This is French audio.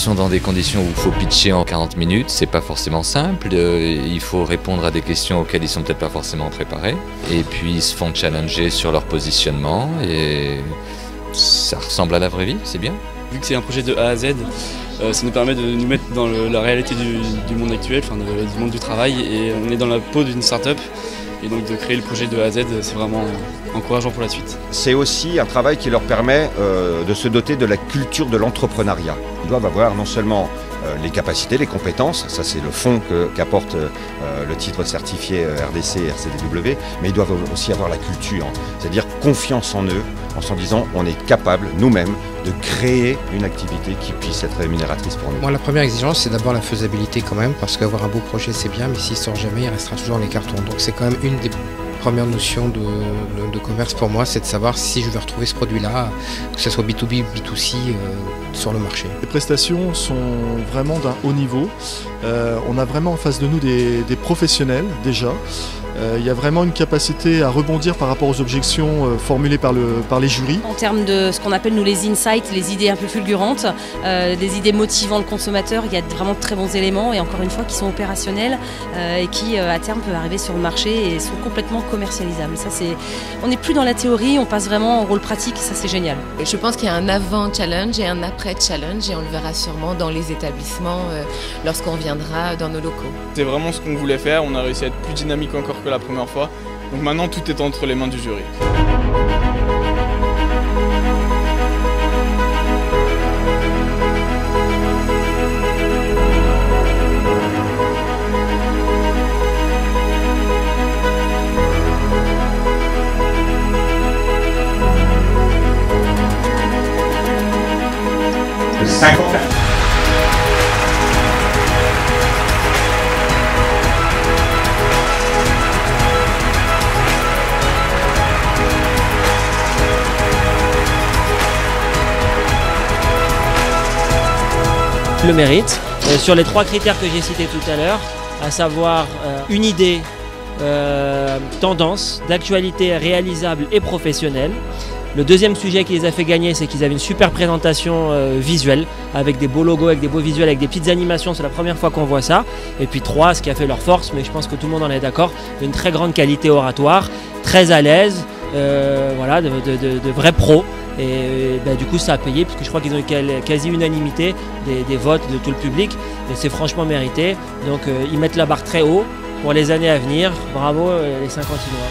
sont dans des conditions où il faut pitcher en 40 minutes, c'est pas forcément simple, il faut répondre à des questions auxquelles ils sont peut-être pas forcément préparés, et puis ils se font challenger sur leur positionnement, et ça ressemble à la vraie vie, c'est bien. Vu que c'est un projet de A à Z, ça nous permet de nous mettre dans la réalité du monde actuel, enfin du monde du travail, et on est dans la peau d'une start-up. Et donc de créer le projet de A à Z, c'est vraiment encourageant pour la suite. C'est aussi un travail qui leur permet de se doter de la culture de l'entrepreneuriat. Ils doivent avoir non seulement les capacités, les compétences, ça c'est le fond qu'apporte le titre certifié RDC et RCDW, mais ils doivent aussi avoir la culture, c'est-à-dire confiance en eux, en s'en disant on est capable nous-mêmes de créer une activité qui puisse être rémunératrice pour nous. Moi, la première exigence, c'est d'abord la faisabilité quand même, parce qu'avoir un beau projet, c'est bien, mais s'il sort jamais, il restera toujours dans les cartons. Donc c'est quand même une des premières notions de commerce pour moi, c'est de savoir si je vais retrouver ce produit-là, que ce soit B2B ou B2C, sur le marché. Les prestations sont vraiment d'un haut niveau. On a vraiment en face de nous des professionnels déjà. Il y a vraiment une capacité à rebondir par rapport aux objections formulées par les jurys. En termes de ce qu'on appelle nous les insights, les idées un peu fulgurantes, des idées motivant le consommateur, il y a vraiment de très bons éléments et encore une fois qui sont opérationnels et qui à terme peuvent arriver sur le marché et sont complètement commercialisables. Ça, on n'est plus dans la théorie, on passe vraiment en rôle pratique et ça c'est génial. Je pense qu'il y a un avant challenge et un après challenge et on le verra sûrement dans les établissements lorsqu'on viendra dans nos locaux. C'est vraiment ce qu'on voulait faire, on a réussi à être plus dynamique encore que la première fois. Donc maintenant tout est entre les mains du jury. Le 50. Le mérite, sur les 3 critères que j'ai cités tout à l'heure, à savoir une idée, tendance, d'actualité réalisable et professionnelle. Le deuxième sujet qui les a fait gagner, c'est qu'ils avaient une super présentation visuelle, avec des beaux logos, avec des beaux visuels, avec des petites animations, c'est la première fois qu'on voit ça. Et puis 3, ce qui a fait leur force, mais je pense que tout le monde en est d'accord, une très grande qualité oratoire, très à l'aise, voilà, de vrais pros. Et du coup ça a payé puisque je crois qu'ils ont eu quasi unanimité des votes de tout le public et c'est franchement mérité. Donc ils mettent la barre très haut pour les années à venir. Bravo les 50 Inois.